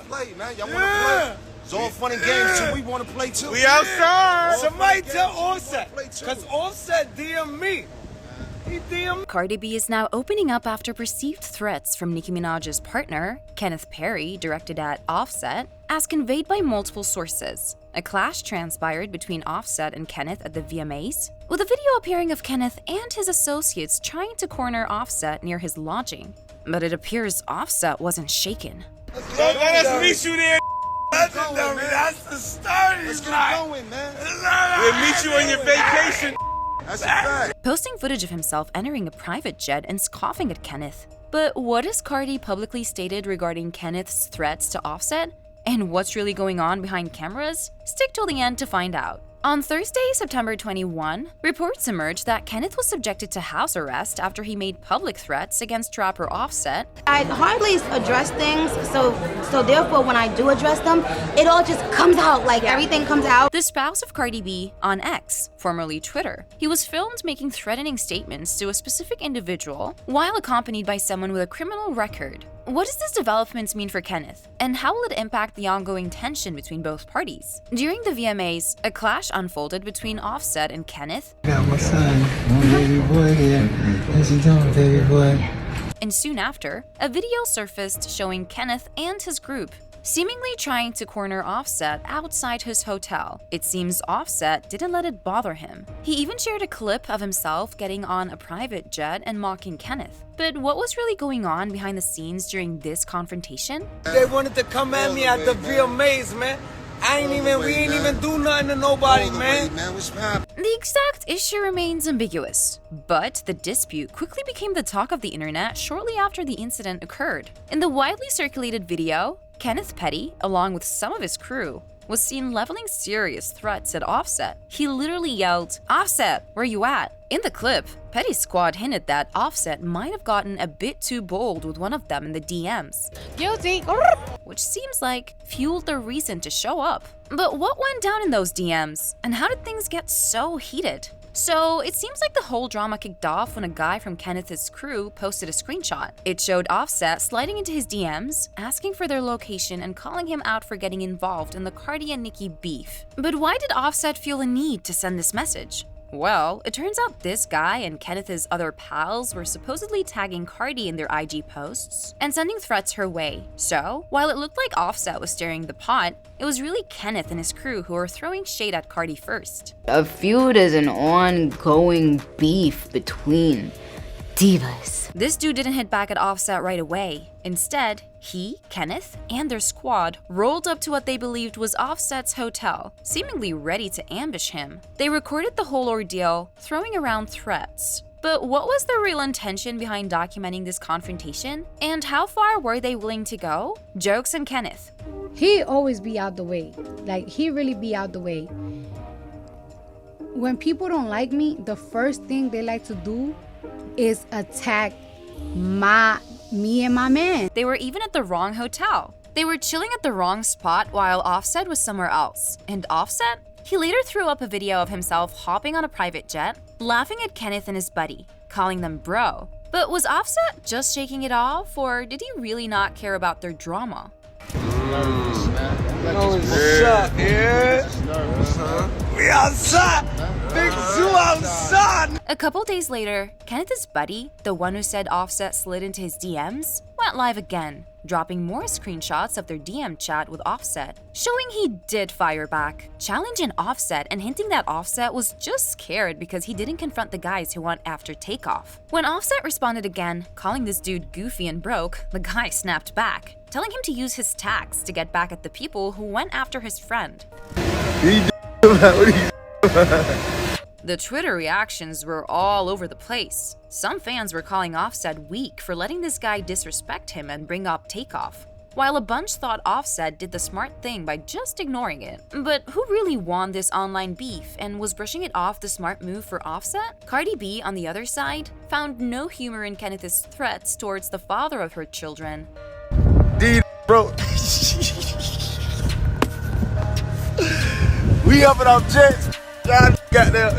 play, man. Y'all wanna play? It's all fun and games too. We wanna play too. We outside. Somebody tell Offset, cause Offset DM me. Cardi B is now opening up after perceived threats from Nicki Minaj's partner, Kenneth Perry, directed at Offset, as conveyed by multiple sources. A clash transpired between Offset and Kenneth at the VMAs, with a video appearing of Kenneth and his associates trying to corner Offset near his lodging. But it appears Offset wasn't shaken. Let us meet you there. Legendary, that's the start. Let's get it going, man. We'll meet you on your vacation. That's a fact. Posting footage of himself entering a private jet and scoffing at Kenneth. But what has Cardi publicly stated regarding Kenneth's threats to Offset? And what's really going on behind cameras? Stick till the end to find out. On Thursday, September 21, reports emerged that Kenneth was subjected to house arrest after he made public threats against rapper Offset. I hardly address things, so therefore when I do address them, it all just comes out, like everything comes out. The spouse of Cardi B on X, formerly Twitter. He was filmed making threatening statements to a specific individual while accompanied by someone with a criminal record. What does this development mean for Kenneth? And how will it impact the ongoing tension between both parties? During the VMAs, a clash unfolded between Offset and Kenneth. Got my son, one baby boy here. How's he doing, baby boy? And soon after, a video surfaced showing Kenneth and his group seemingly trying to corner Offset outside his hotel. It seems Offset didn't let it bother him. He even shared a clip of himself getting on a private jet and mocking Kenneth. But what was really going on behind the scenes during this confrontation? They wanted to come at me at the VMAs, man. We ain't even do nothing to nobody, man. The exact issue remains ambiguous, but the dispute quickly became the talk of the internet shortly after the incident occurred. In the widely circulated video, Kenneth Petty, along with some of his crew, was seen leveling serious threats at Offset. He literally yelled, "Offset, where you at?" In the clip, Petty's squad hinted that Offset might have gotten a bit too bold with one of them in the DMs. Guilty. Which seems like fueled their reason to show up. But what went down in those DMs? And how did things get so heated? So it seems like the whole drama kicked off when a guy from Kenneth's crew posted a screenshot. It showed Offset sliding into his DMs, asking for their location and calling him out for getting involved in the Cardi and Nicki beef. But why did Offset feel a need to send this message? Well, it turns out this guy and Kenneth's other pals were supposedly tagging Cardi in their IG posts and sending threats her way. So, while it looked like Offset was stirring the pot, it was really Kenneth and his crew who were throwing shade at Cardi first. A feud is an ongoing beef between divas. This dude didn't hit back at Offset right away. Instead, he, Kenneth, and their squad rolled up to what they believed was Offset's hotel, seemingly ready to ambush him. They recorded the whole ordeal, throwing around threats. But what was the real intention behind documenting this confrontation? And how far were they willing to go? Jokes and Kenneth. He always be out the way. Like, he really be out the way. When people don't like me, the first thing they like to do is attack me and my man. They were even at the wrong hotel. They were chilling at the wrong spot while Offset was somewhere else. And Offset? He later threw up a video of himself hopping on a private jet, laughing at Kenneth and his buddy, calling them bro. But was Offset just shaking it off, or did he really not care about their drama? What's up, We outside! Big Zoo outside! A couple days later, Kenneth's buddy, the one who said Offset slid into his DMs, went live again, dropping more screenshots of their DM chat with Offset, showing he did fire back, challenging Offset and hinting that Offset was just scared because he didn't confront the guys who went after Takeoff. When Offset responded again, calling this dude goofy and broke, the guy snapped back, telling him to use his tax to get back at the people who went after his friend. The Twitter reactions were all over the place. Some fans were calling Offset weak for letting this guy disrespect him and bring up Takeoff, while a bunch thought Offset did the smart thing by just ignoring it. But who really won this online beef, and was brushing it off the smart move for Offset? Cardi B, on the other side, found no humor in Kenneth's threats towards the father of her children. Bro. We up in our jets. Y'all got there.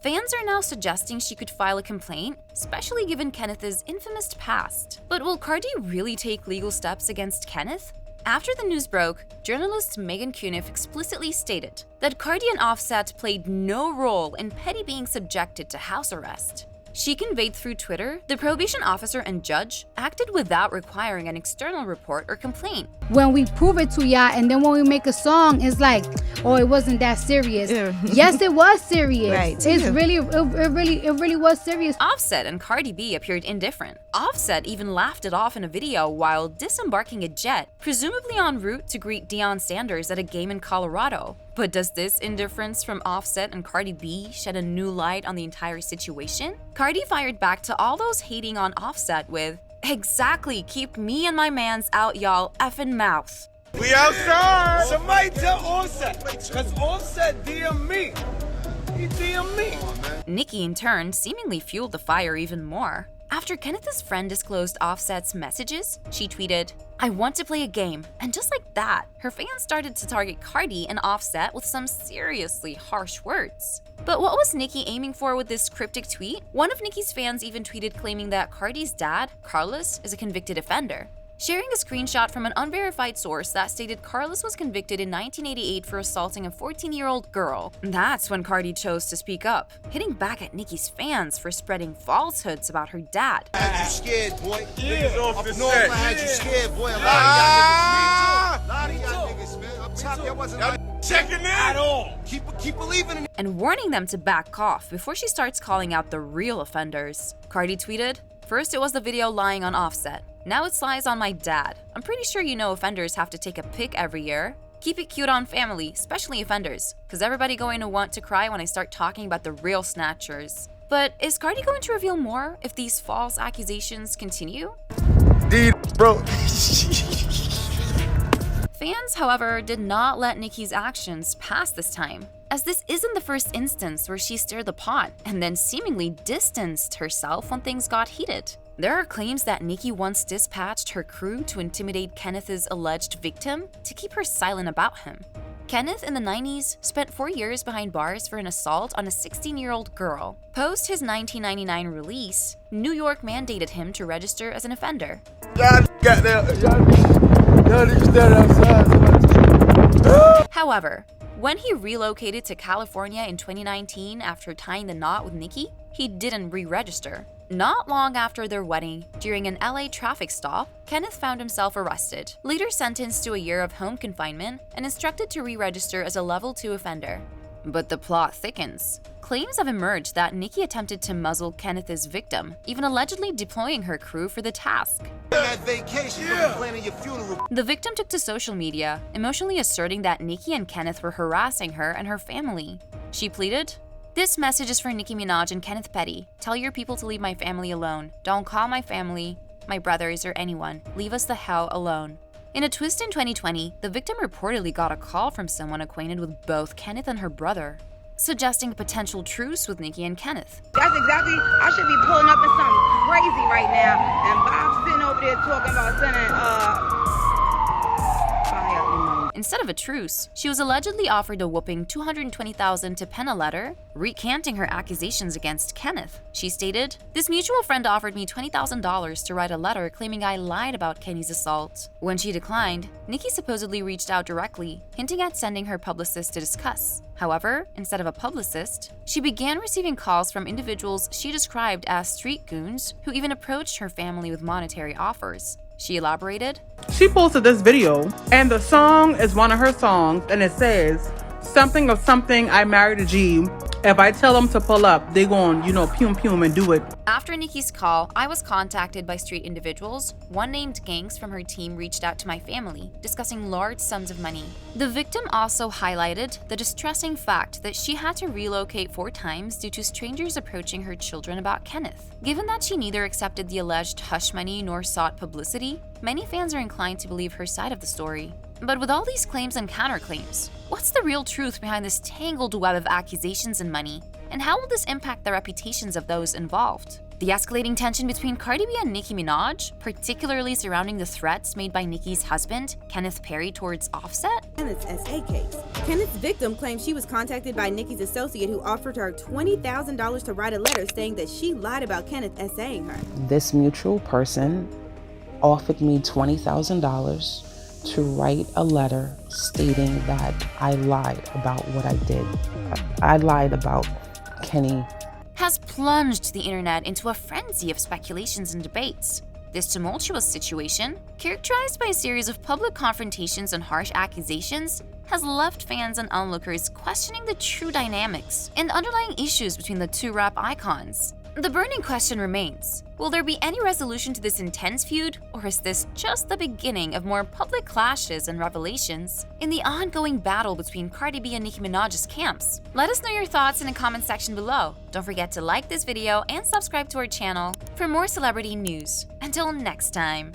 Fans are now suggesting she could file a complaint, especially given Kenneth's infamous past. But will Cardi really take legal steps against Kenneth? After the news broke, journalist Megan Kenneth explicitly stated that Cardi and Offset played no role in Petty being subjected to house arrest. She conveyed through Twitter the probation officer and judge acted without requiring an external report or complaint. When we prove it to y'all, and then when we make a song, it's like, oh, it wasn't that serious. Yes, it was serious. Right. It's it really was serious. Offset and Cardi B appeared indifferent. Offset even laughed it off in a video while disembarking a jet, presumably en route to greet Deion Sanders at a game in Colorado. But does this indifference from Offset and Cardi B shed a new light on the entire situation? Cardi fired back to all those hating on Offset with, "Exactly, keep me and my mans out y'all effing mouth." We outside. Somebody tell Offset, cause Offset DM me. He DM me. Nicki, in turn, seemingly fueled the fire even more. After Kenneth's friend disclosed Offset's messages, she tweeted, "I want to play a game," and just like that, her fans started to target Cardi and Offset with some seriously harsh words. But what was Nicki aiming for with this cryptic tweet? One of Nicki's fans even tweeted claiming that Cardi's dad, Carlos, is a convicted offender, sharing a screenshot from an unverified source that stated Carlos was convicted in 1988 for assaulting a 14-year-old girl. That's when Cardi chose to speak up, hitting back at Nicki's fans for spreading falsehoods about her dad. I had you scared, boy. Niggas off Up the north, set. I had you scared, boy. A lot of y'all niggas, man. Up top, y'all wasn't like Checking in at all. keep believing in it. And warning them to back off before she starts calling out the real offenders. Cardi tweeted, "First it was the video lying on Offset. Now it's lies on my dad. I'm pretty sure you know offenders have to take a pic every year. Keep it cute on family, especially offenders, because everybody going to want to cry when I start talking about the real snatchers." But is Cardi going to reveal more if these false accusations continue? Bro. Fans, however, did not let Nicki's actions pass this time, as this isn't the first instance where she stirred the pot and then seemingly distanced herself when things got heated. There are claims that Nicki once dispatched her crew to intimidate Kenneth's alleged victim to keep her silent about him. Kenneth, in the 90s, spent 4 years behind bars for an assault on a 16-year-old girl. Post his 1999 release, New York mandated him to register as an offender. Y'all got there. Y'all niggas stand outside. However, when he relocated to California in 2019 after tying the knot with Nicki, he didn't re-register. Not long after their wedding, during an LA traffic stop, Kenneth found himself arrested, later sentenced to a year of home confinement, and instructed to re-register as a level 2 offender. But the plot thickens. Claims have emerged that Nicki attempted to muzzle Kenneth's victim, even allegedly deploying her crew for the task. That vacation, you'll be planning your funeral. The victim took to social media, emotionally asserting that Nicki and Kenneth were harassing her and her family. She pleaded, "This message is for Nicki Minaj and Kenneth Petty. Tell your people to leave my family alone. Don't call my family, my brothers, or anyone. Leave us the hell alone." In a twist in 2020, the victim reportedly got a call from someone acquainted with both Kenneth and her brother, suggesting a potential truce with Nicki and Kenneth. That's exactly, I should be pulling up in something crazy right now, and Bob's sitting over there talking about sending, Instead of a truce, she was allegedly offered a whooping $220,000 to pen a letter, recanting her accusations against Kenneth. She stated, "This mutual friend offered me $20,000 to write a letter claiming I lied about Kenny's assault. When she declined, Nicki supposedly reached out directly, hinting at sending her publicist to discuss. However, instead of a publicist, she began receiving calls from individuals she described as street goons who even approached her family with monetary offers." She elaborated, She posted this video, and the song is one of her songs, and it says, "Something of something, I married a G. If I tell them to pull up, they gon', pum pum and do it." After Nicki's call, I was contacted by street individuals. One named Gangs from her team reached out to my family, discussing large sums of money. The victim also highlighted the distressing fact that she had to relocate 4 times due to strangers approaching her children about Kenneth. Given that she neither accepted the alleged hush money nor sought publicity, many fans are inclined to believe her side of the story. But with all these claims and counterclaims, what's the real truth behind this tangled web of accusations and money? And how will this impact the reputations of those involved? The escalating tension between Cardi B and Nicki Minaj, particularly surrounding the threats made by Nicki's husband, Kenneth Perry, towards Offset? Kenneth's SA case. Kenneth's victim claims she was contacted by Nicki's associate who offered her $20,000 to write a letter saying that she lied about Kenneth SAing her. This mutual person offered me $20,000 to write a letter stating that I lied about what I did. I lied about Kenny. Has plunged the internet into a frenzy of speculations and debates. This tumultuous situation, characterized by a series of public confrontations and harsh accusations, has left fans and onlookers questioning the true dynamics and underlying issues between the two rap icons. The burning question remains, will there be any resolution to this intense feud, or is this just the beginning of more public clashes and revelations in the ongoing battle between Cardi B and Nicki Minaj's camps? Let us know your thoughts in the comment section below. Don't forget to like this video and subscribe to our channel for more celebrity news. Until next time.